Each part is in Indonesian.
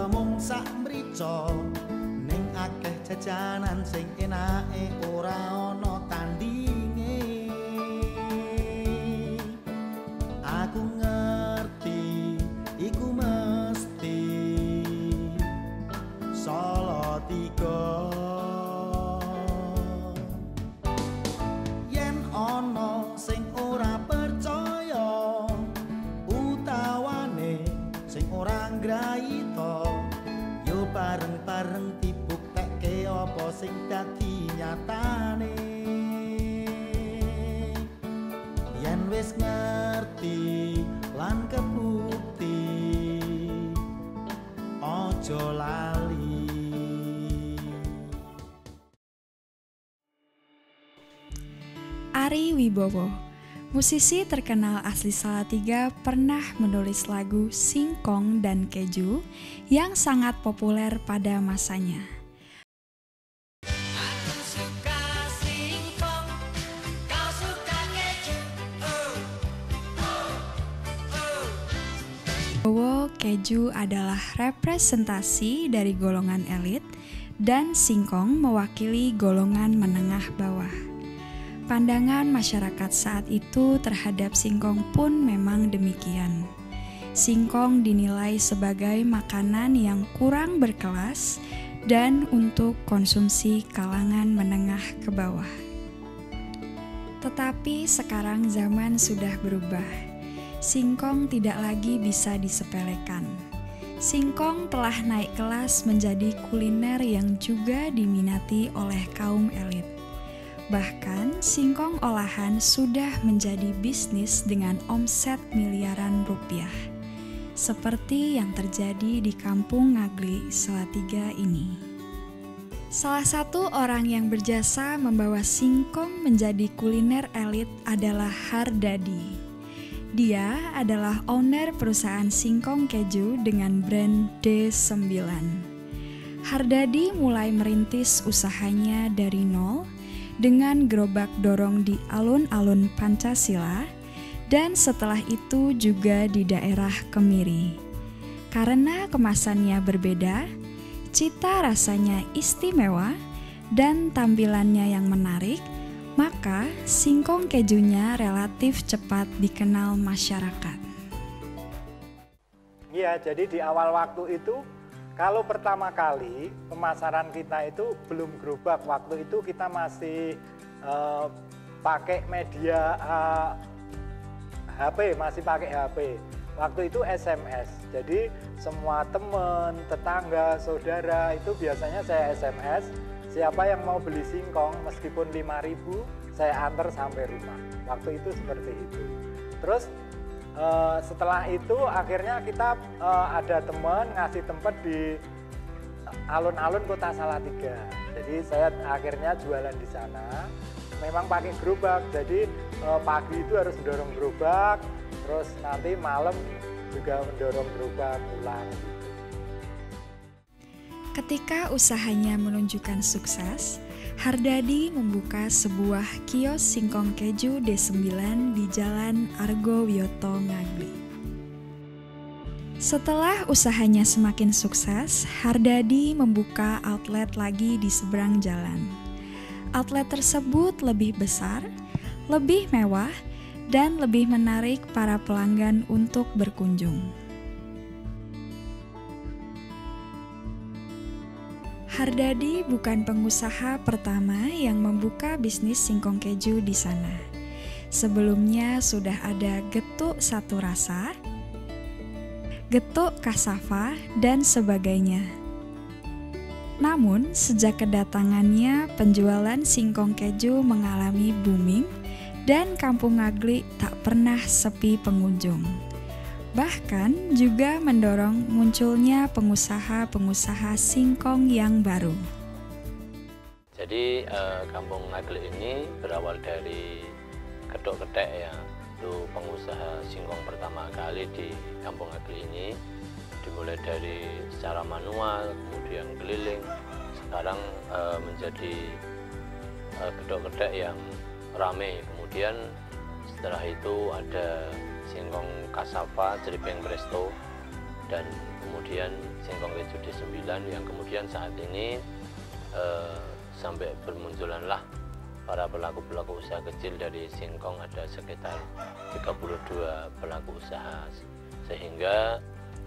mung sak mrica ning akeh jajanan sing enake ora ana tandinge. Aku ngerti iku mesti Salatiga. Yen ana sing ora percaya utawane sing ora ngrayita, yo bareng-bareng dibuktekke apa sing dadi nyatane. Yen wis ngerti lan kebukti aja lali. Ari Wibowo, musisi terkenal asli Salatiga, pernah menulis lagu Singkong dan Keju yang sangat populer pada masanya. Aku suka singkong, kau suka keju. Wibowo, keju adalah representasi dari golongan elit dan singkong mewakili golongan menengah bawah. Pandangan masyarakat saat itu terhadap singkong pun memang demikian. Singkong dinilai sebagai makanan yang kurang berkelas dan untuk konsumsi kalangan menengah ke bawah. Tetapi sekarang zaman sudah berubah. Singkong tidak lagi bisa disepelekan. Singkong telah naik kelas menjadi kuliner yang juga diminati oleh kaum elit. Bahkan singkong olahan sudah menjadi bisnis dengan omset miliaran rupiah, seperti yang terjadi di Kampung Ngagli, Salatiga ini. Salah satu orang yang berjasa membawa singkong menjadi kuliner elit adalah Hardadi. Dia adalah owner perusahaan singkong keju dengan brand D9. Hardadi mulai merintis usahanya dari nol dengan gerobak dorong di alun-alun Pancasila dan setelah itu juga di daerah Kemiri. Karena kemasannya berbeda, cita rasanya istimewa, dan tampilannya yang menarik, maka singkong kejunya relatif cepat dikenal masyarakat. Iya, jadi di awal waktu itu kalau pertama kali pemasaran kita itu belum gerobak, waktu itu kita masih pakai media HP, masih pakai HP. Waktu itu SMS, jadi semua teman, tetangga, saudara itu biasanya saya SMS, siapa yang mau beli singkong meskipun 5.000 saya antar sampai rumah. Waktu itu seperti itu. Terus setelah itu akhirnya kita ada teman ngasih tempat di alun-alun Kota Salatiga. Jadi saya akhirnya jualan di sana. Memang pakai gerobak. Jadi pagi itu harus mendorong gerobak, terus nanti malam juga mendorong gerobak pulang. Ketika usahanya menunjukkan sukses, Hardadi membuka sebuah kios singkong keju D9 di Jalan Argo Wiyoto Ngagli. Setelah usahanya semakin sukses, Hardadi membuka outlet lagi di seberang jalan. Outlet tersebut lebih besar, lebih mewah, dan lebih menarik para pelanggan untuk berkunjung. Hardadi bukan pengusaha pertama yang membuka bisnis singkong keju di sana. Sebelumnya sudah ada Getuk Satu Rasa, Getuk Kasava, dan sebagainya. Namun, sejak kedatangannya, penjualan singkong keju mengalami booming dan Kampung Ngagli tak pernah sepi pengunjung. Bahkan juga mendorong munculnya pengusaha-pengusaha singkong yang baru. Jadi Kampung Ngagli ini berawal dari Getuk Ketek ya, itu pengusaha singkong pertama kali di Kampung Ngagli ini. Dimulai dari secara manual, kemudian keliling, sekarang menjadi Getuk Ketek yang ramai. Kemudian setelah itu ada singkong Kasava, Jripeng Presto, dan kemudian singkong keju D9 yang kemudian saat ini sampai bermunculanlah para pelaku-pelaku usaha kecil. Dari singkong ada sekitar 32 pelaku usaha, sehingga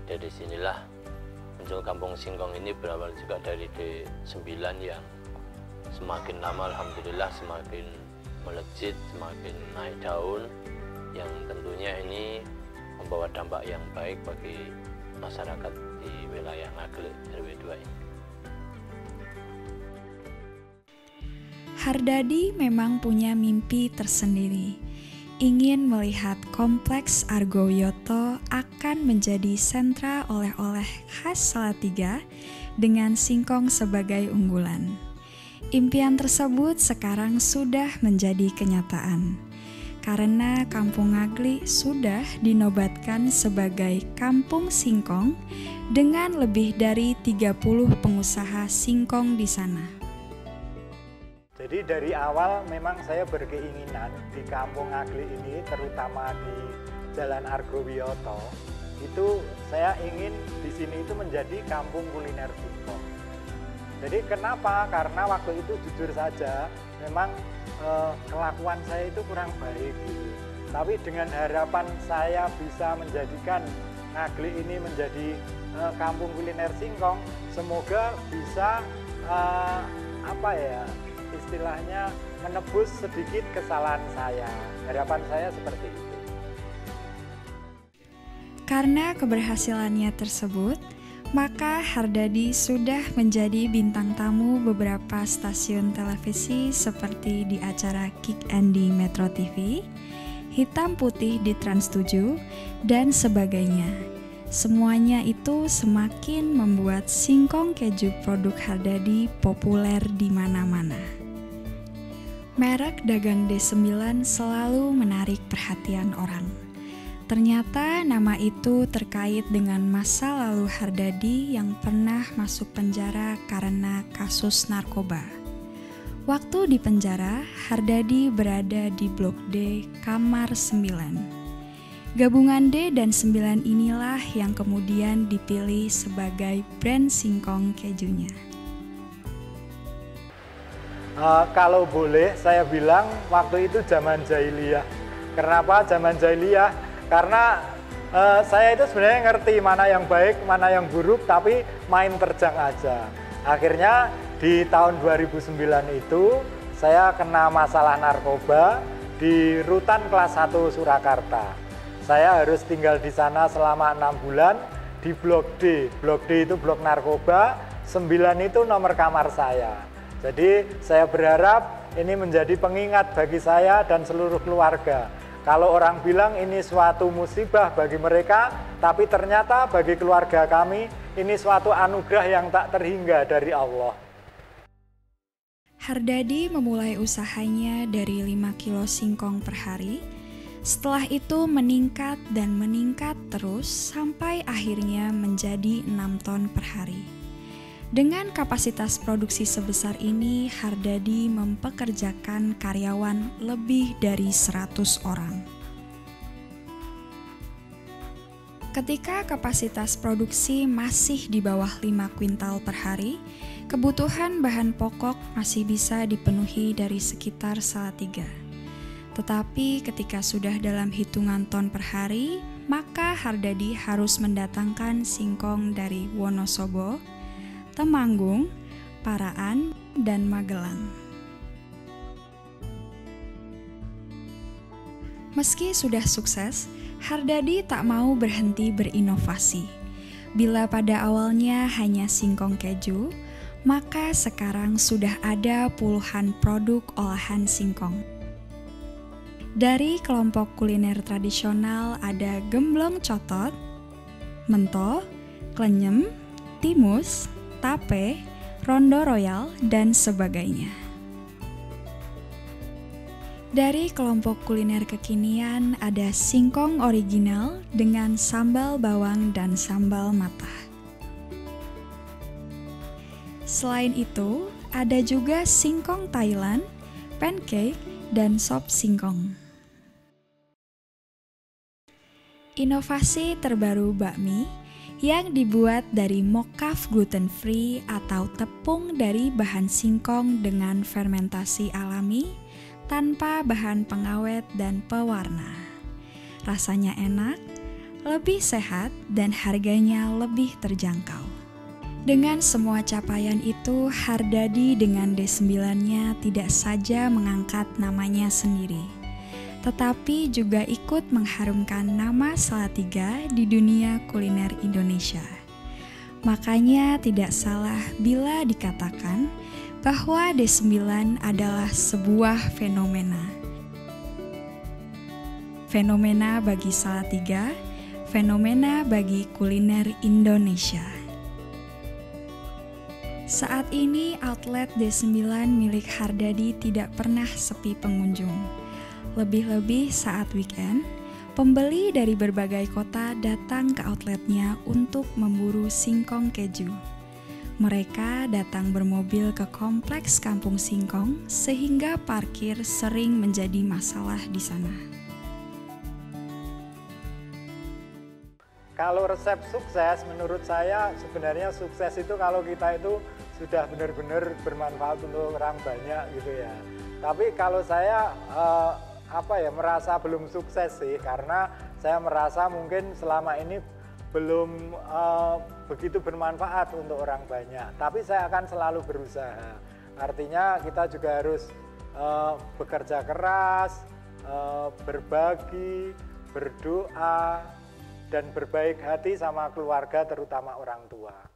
dari sinilah muncul kampung singkong ini. Berawal juga dari D9 yang semakin lama alhamdulillah semakin melejit, semakin naik daun, yang tentunya ini membawa dampak yang baik bagi masyarakat di wilayah Ngaglik RW 2 ini. Hardadi memang punya mimpi tersendiri, ingin melihat kompleks Argowiyoto akan menjadi sentra oleh-oleh khas Salatiga dengan singkong sebagai unggulan. Impian tersebut sekarang sudah menjadi kenyataan, karena Kampung Ngaglik sudah dinobatkan sebagai Kampung Singkong dengan lebih dari 30 pengusaha singkong di sana. Jadi dari awal memang saya berkeinginan di Kampung Ngaglik ini, terutama di Jalan Argowiyoto, itu saya ingin di sini itu menjadi kampung kuliner singkong. Jadi kenapa? Karena waktu itu jujur saja memang kelakuan saya itu kurang baik gitu. Tapi dengan harapan saya bisa menjadikan Ngaglik ini menjadi kampung kuliner singkong, semoga bisa istilahnya menebus sedikit kesalahan saya. Harapan saya seperti itu. Karena keberhasilannya tersebut, maka Hardadi sudah menjadi bintang tamu beberapa stasiun televisi seperti di acara Kick and di Metro TV, Hitam Putih di Trans 7, dan sebagainya. Semuanya itu semakin membuat singkong keju produk Hardadi populer di mana-mana. Merek dagang D9 selalu menarik perhatian orang. Ternyata nama itu terkait dengan masa lalu Hardadi yang pernah masuk penjara karena kasus narkoba. Waktu di penjara, Hardadi berada di Blok D, kamar 9. Gabungan D dan 9 inilah yang kemudian dipilih sebagai brand singkong kejunya. Kalau boleh saya bilang waktu itu zaman jahiliyah. Kenapa zaman jahiliyah? Karena saya itu sebenarnya ngerti mana yang baik, mana yang buruk, tapi main terjang aja. Akhirnya di tahun 2009 itu saya kena masalah narkoba di Rutan kelas 1 Surakarta. Saya harus tinggal di sana selama 6 bulan di Blok D. Blok D itu blok narkoba, 9 itu nomor kamar saya. Jadi saya berharap ini menjadi pengingat bagi saya dan seluruh keluarga. Kalau orang bilang ini suatu musibah bagi mereka, tapi ternyata bagi keluarga kami ini suatu anugerah yang tak terhingga dari Allah. Hardadi memulai usahanya dari 5 kilo singkong per hari. Setelah itu meningkat dan meningkat terus sampai akhirnya menjadi 6 ton per hari. Dengan kapasitas produksi sebesar ini, Hardadi mempekerjakan karyawan lebih dari 100 orang. Ketika kapasitas produksi masih di bawah 5 kuintal per hari, kebutuhan bahan pokok masih bisa dipenuhi dari sekitar Salatiga. Tetapi ketika sudah dalam hitungan ton per hari, maka Hardadi harus mendatangkan singkong dari Wonosobo, Temanggung, Paraan, dan Magelang. Meski sudah sukses, Hardadi tak mau berhenti berinovasi. Bila pada awalnya hanya singkong keju, maka sekarang sudah ada puluhan produk olahan singkong. Dari kelompok kuliner tradisional ada gemblong cotot, mento, klenyem, timus, tape, rondo royal, dan sebagainya. Dari kelompok kuliner kekinian ada singkong original dengan sambal bawang dan sambal matah. Selain itu, ada juga singkong Thailand, pancake, dan sop singkong. Inovasi terbaru bakmi yang dibuat dari mocaf gluten free atau tepung dari bahan singkong dengan fermentasi alami tanpa bahan pengawet dan pewarna. Rasanya enak, lebih sehat, dan harganya lebih terjangkau. Dengan semua capaian itu, Hardadi dengan D9-nya tidak saja mengangkat namanya sendiri, tetapi juga ikut mengharumkan nama Salatiga di dunia kuliner Indonesia. Makanya tidak salah bila dikatakan bahwa D9 adalah sebuah fenomena. Fenomena bagi Salatiga, fenomena bagi kuliner Indonesia. Saat ini outlet D9 milik Hardadi tidak pernah sepi pengunjung. Lebih-lebih saat weekend, pembeli dari berbagai kota datang ke outletnya untuk memburu singkong keju. Mereka datang bermobil ke kompleks Kampung Singkong sehingga parkir sering menjadi masalah di sana. Kalau resep sukses, menurut saya sebenarnya sukses itu kalau kita itu sudah benar-benar bermanfaat untuk orang banyak gitu ya. Tapi kalau saya merasa belum sukses sih, karena saya merasa mungkin selama ini belum begitu bermanfaat untuk orang banyak. Tapi saya akan selalu berusaha. Artinya kita juga harus bekerja keras, berbagi, berdoa, dan berbaik hati sama keluarga, terutama orang tua.